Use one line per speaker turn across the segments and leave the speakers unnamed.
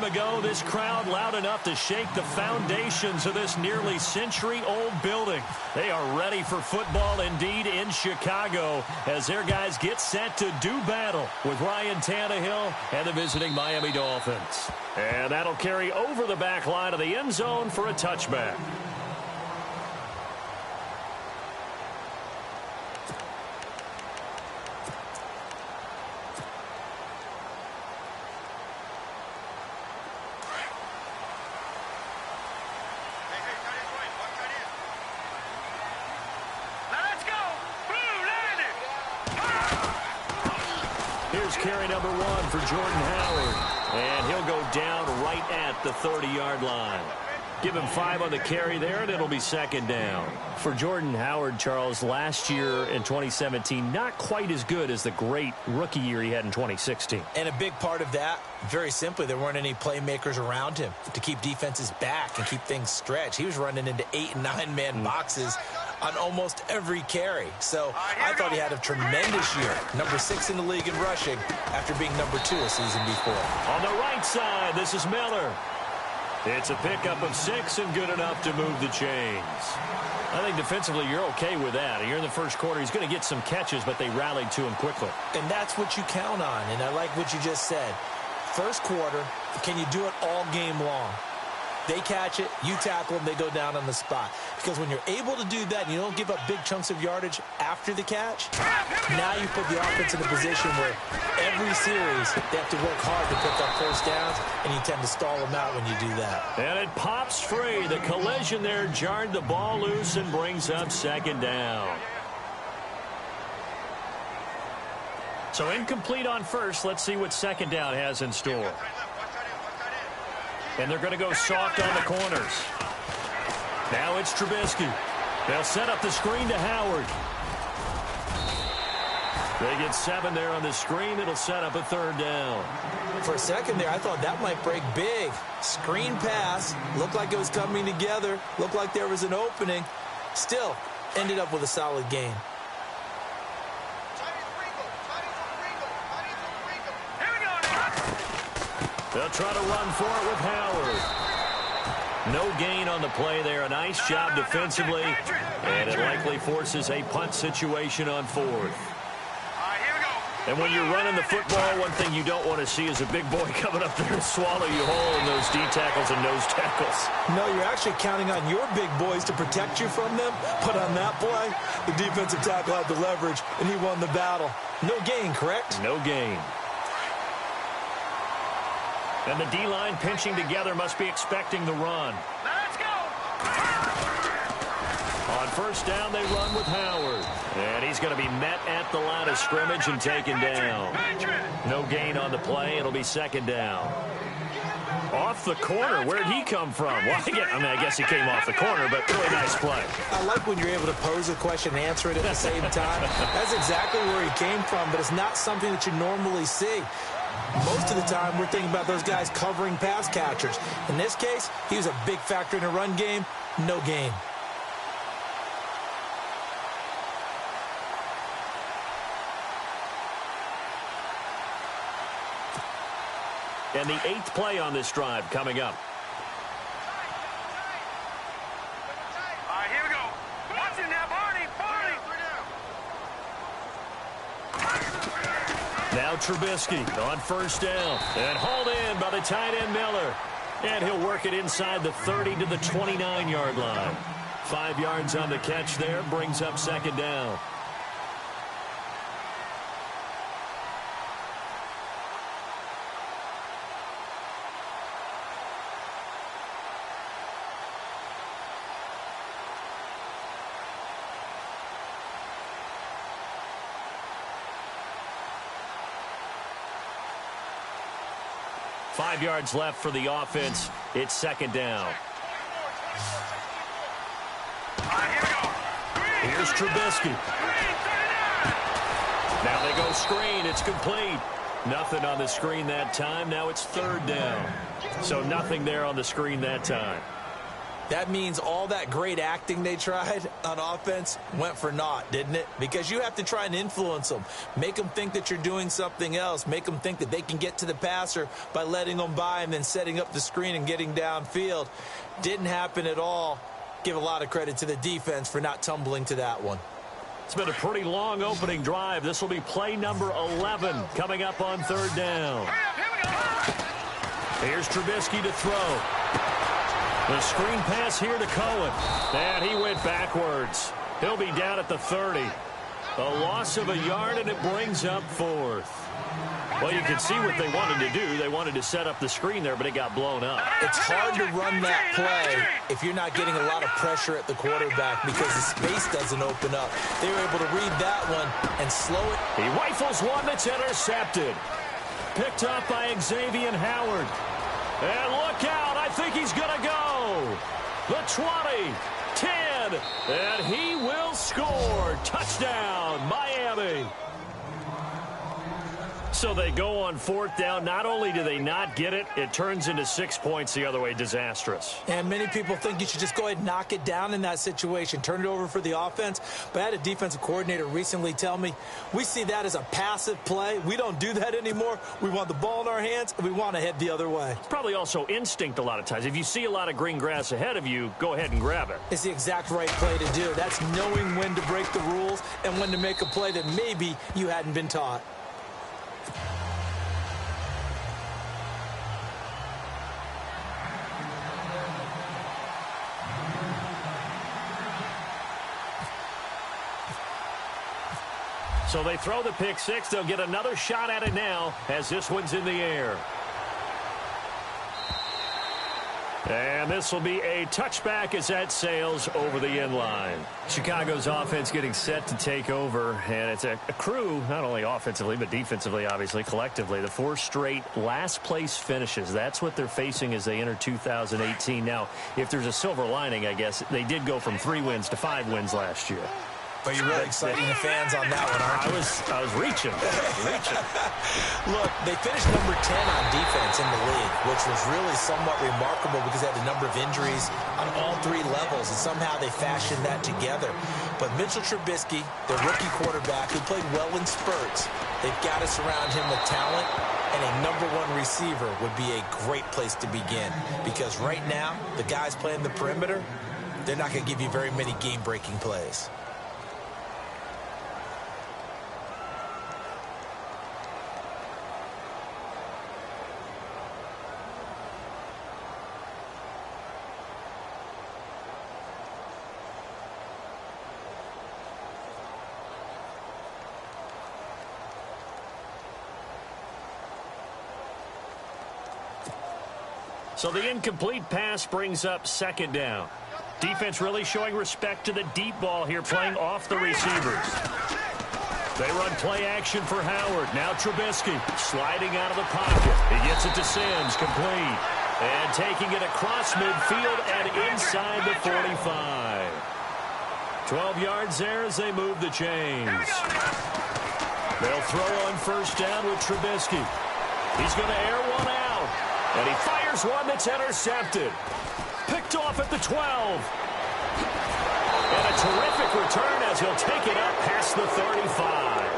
time ago, this crowd loud enough to shake the foundations of this nearly century-old building. They are ready for football indeed in Chicago as their guys get set to do battle with Ryan Tannehill and the visiting Miami Dolphins. And that'll carry over the back line of the end zone for a touchback. Carry number 1 for Jordan Howard. And he'll go down right at the 30-yard line. Give him 5 on the carry there, and it'll be second down. For Jordan Howard, Charles, last year in 2017, not quite as good as the great rookie year he had in 2016.
And a big part of that, very simply, there weren't any playmakers around him to keep defenses back and keep things stretched. He was running into 8- and 9-man boxes on almost every carry. So I thought he had a tremendous year. Number 6 in the league in rushing after being number 2 a season before.
On the right side, this is Miller. It's a pickup of 6 and good enough to move the chains. I think defensively you're okay with that. Here in the first quarter, he's going to get some catches, but they rallied to him quickly.
And that's what you count on, and I like what you just said. First quarter, can you do it all game long? They catch it, you tackle them, they go down on the spot. Because when you're able to do that and you don't give up big chunks of yardage after the catch, now you put the offense in a position where every series they have to work hard to pick up first downs, and you tend to stall them out when you do that.
And it pops free. The collision there jarred the ball loose and brings up second down. So incomplete on first. Let's see what second down has in store. And they're going to go soft on the corners. Now it's Trubisky. They'll set up the screen to Howard. They get 7 there on the screen. It'll set up a third down.
For a second there, I thought that might break big. Screen pass. Looked like it was coming together. Looked like there was an opening. Still, ended up with a solid game.
They'll try to run for it with Howard. No gain on the play there. A nice job defensively. And it likely forces a punt situation on 4th. And when you're running the football, one thing you don't want to see is a big boy coming up there and swallow you whole in those D tackles and nose tackles.
No, you're actually counting on your big boys to protect you from them. But on that play, the defensive tackle had the leverage, and he won the battle. No gain, correct?
No gain. And the D-line pinching together must be expecting the run.
Let's go!
On first down, they run with Howard. And he's going to be met at the line of scrimmage and taken down. No gain on the play. It'll be second down. Off the corner. Where'd he come from? Well, I guess he came off the corner, but really nice play.
I like when you're able to pose a question and answer it at the same time. That's exactly where he came from, but it's not something that you normally see. Most of the time, we're thinking about those guys covering pass catchers. In this case, he was a big factor in the run game. No gain.
And the 8th play on this drive coming up.
All right, here we go. Watch it now, Barney.
Now Trubisky on first down. And hauled in by the tight end Miller. And he'll work it inside the 30 to the 29-yard line. 5 yards on the catch there. Brings up second down. Five yards left for the offense. It's second down. Here's Trubisky. Now they go screen. It's complete. Nothing on the screen that time. Now it's third down. So nothing there on the screen that time.
That means all that great acting they tried on offense went for naught, didn't it? Because you have to try and influence them. Make them think that you're doing something else. Make them think that they can get to the passer by letting them by and then setting up the screen and getting downfield. Didn't happen at all. Give a lot of credit to the defense for not tumbling to that one.
It's been a pretty long opening drive. This will be play number 11 coming up on third down. Here's Trubisky to throw. The screen pass here to Cohen. And he went backwards. He'll be down at the 30. A loss of a yard, and it brings up fourth. Well, you can see what they wanted to do. They wanted to set up the screen there, but it got blown up.
It's hard to run that play if you're not getting a lot of pressure at the quarterback because the space doesn't open up. They were able to read that one and slow it.
He rifles one that's intercepted. Picked up by Xavier Howard. And look out, I think he's going to go. The 20, 10, and he will score. Touchdown, Miami. So they go on fourth down. Not only do they not get it, it turns into 6 points the other way. Disastrous.
And many people think you should just go ahead and knock it down in that situation. Turn it over for the offense. But I had a defensive coordinator recently tell me, we see that as a passive play. We don't do that anymore. We want the ball in our hands, and we want to head the other way.
It's probably also instinct a lot of times. If you see a lot of green grass ahead of you, go ahead and grab it.
It's the exact right play to do. That's knowing when to break the rules and when to make a play that maybe you hadn't been taught.
So they throw the pick six. They'll get another shot at it now as this one's in the air. And this will be a touchback as that sails over the end line. Chicago's offense getting set to take over, and it's a crew, not only offensively but defensively, obviously, collectively. The 4 straight last-place finishes. That's what they're facing as they enter 2018. Now, if there's a silver lining, I guess, they did go from 3 wins to 5 wins last year.
But you're really exciting the fans on that one, aren't you?
I was reaching.
Look, they finished number 10 on defense in the league, which was really somewhat remarkable because they had a number of injuries on all 3 levels, and somehow they fashioned that together. But Mitchell Trubisky, the rookie quarterback who played well in spurts, they've got to surround him with talent, and a number 1 receiver would be a great place to begin because right now, the guys playing the perimeter, they're not going to give you very many game-breaking plays.
So the incomplete pass brings up second down. Defense really showing respect to the deep ball here, playing off the receivers. They run play action for Howard. Now Trubisky sliding out of the pocket. He gets it to Sims, complete. And taking it across midfield and inside the 45. 12 yards there as they move the chains. They'll throw on first down with Trubisky. He's going to air one out. And he fires one that's intercepted. Picked off at the 12. And a terrific return as he'll take it up past the 35.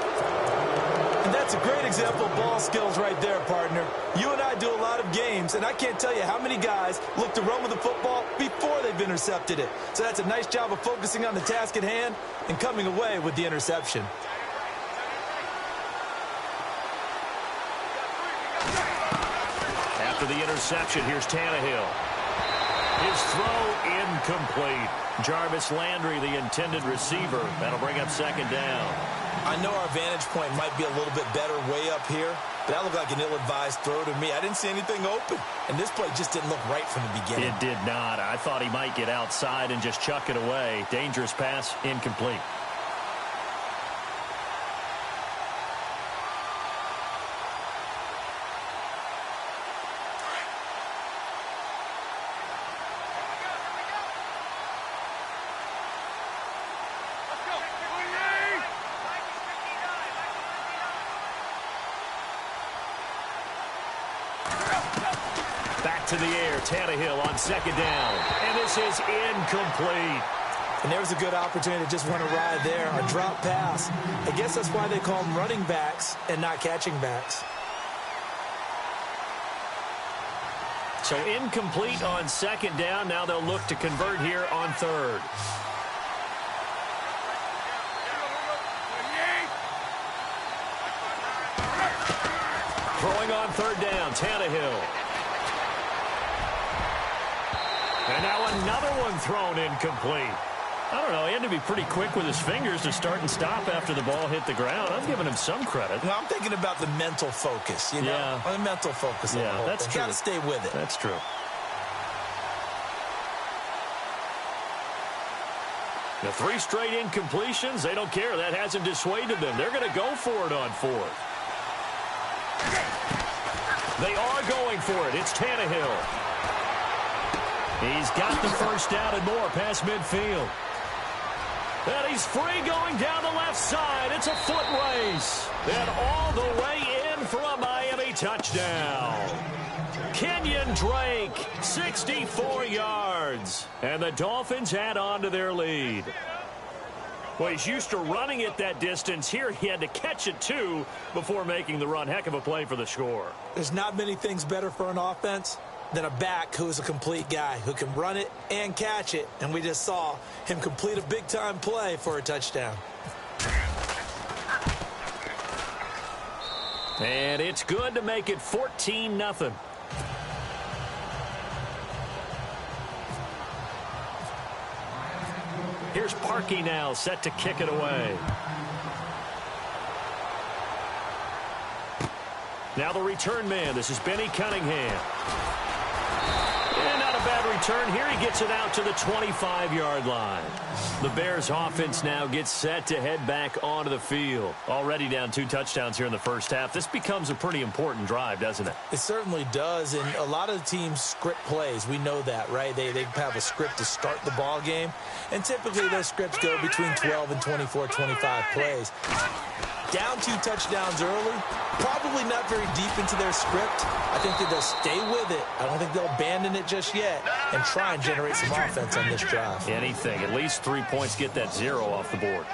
And that's a great example of ball skills right there, partner. You and I do a lot of games, and I can't tell you how many guys look to run with the football before they've intercepted it. So that's a nice job of focusing on the task at hand and coming away with the interception.
After the interception, here's Tannehill. His throw incomplete. Jarvis Landry, the intended receiver. That'll bring up second down.
I know our vantage point might be a little bit better way up here, but that looked like an ill-advised throw to me. I didn't see anything open, and this play just didn't look right from the beginning.
It did not. I thought he might get outside and just chuck it away. Dangerous pass, incomplete. Back to the air, Tannehill on second down. And this is incomplete.
And there was a good opportunity to just run a ride there, a drop pass. I guess that's why they call them running backs and not catching backs.
So incomplete on second down. Now they'll look to convert here on third. Throwing on third down, Tannehill. And now another one thrown incomplete. I don't know, he had to be pretty quick with his fingers to start and stop after the ball hit the ground. I'm giving him some credit.
Well, I'm thinking about the mental focus, you know?
Yeah.
The mental focus.
Yeah, that's true.
Got to stay with it.
That's true. The 3 straight incompletions, they don't care. That hasn't dissuaded them. They're going to go for it on fourth. They are going for it. It's Tannehill. He's got the first down and more past midfield. And he's free going down the left side. It's a foot race. And all the way in for a Miami touchdown. Kenyon Drake, 64 yards. And the Dolphins add on to their lead. Well, he's used to running it that distance. Here he had to catch it, too, before making the run. Heck of a play for the score.
There's not many things better for an offense than a back who is a complete guy who can run it and catch it. And we just saw him complete a big-time play for a touchdown.
And it's good to make it 14-0. Here's Parkey now, set to kick it away. Now the return man. This is Benny Cunningham. And not a bad return here. He gets it out to the 25-yard line. The Bears offense now gets set to head back onto the field. Already down 2 touchdowns here in the first half. This becomes a pretty important drive, doesn't it?
It certainly does, and a lot of the teams script plays. We know that, right? They have a script to start the ball game, and typically those scripts go between 12 and 24, 25 plays. Down 2 touchdowns early, probably not very deep into their script. I think that they'll stay with it. I don't think they'll abandon it just yet and try and generate some offense on this drive.
Anything. At least 3 points, get that 0 off the board.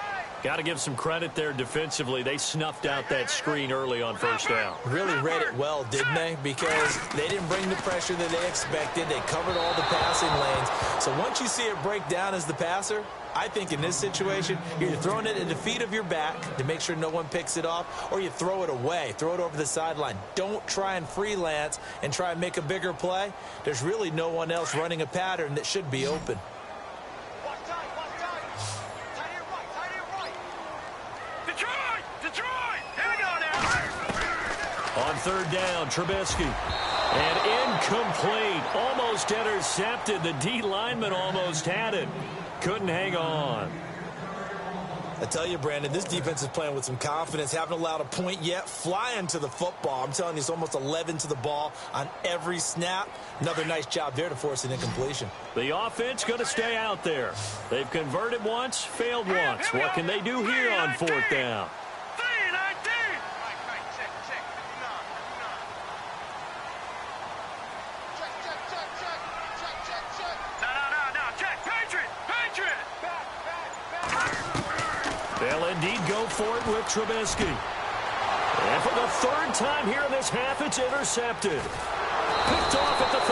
Got to give some credit there defensively. They snuffed out that screen early on first down.
Really read it well, didn't they? Because they didn't bring the pressure that they expected. They covered all the passing lanes. So once you see it break down as the passer, I think in this situation, you're throwing it at the feet of your back to make sure no one picks it off, or you throw it away, throw it over the sideline. Don't try and freelance and try and make a bigger play. There's really no one else running a pattern that should be open.
On third down, Trubisky. And incomplete. Almost intercepted. The D lineman almost had it. Couldn't hang on.
I tell you, Brandon, this defense is playing with some confidence. Haven't allowed a point yet. Flying to the football. I'm telling you, it's almost 11 to the ball on every snap. Another nice job there to force an incompletion.
The offense going to stay out there. They've converted once, failed once. What can they do here on fourth down? They'll indeed go for it with Trubisky. And for the 3rd time here in this half, it's intercepted. Picked off at the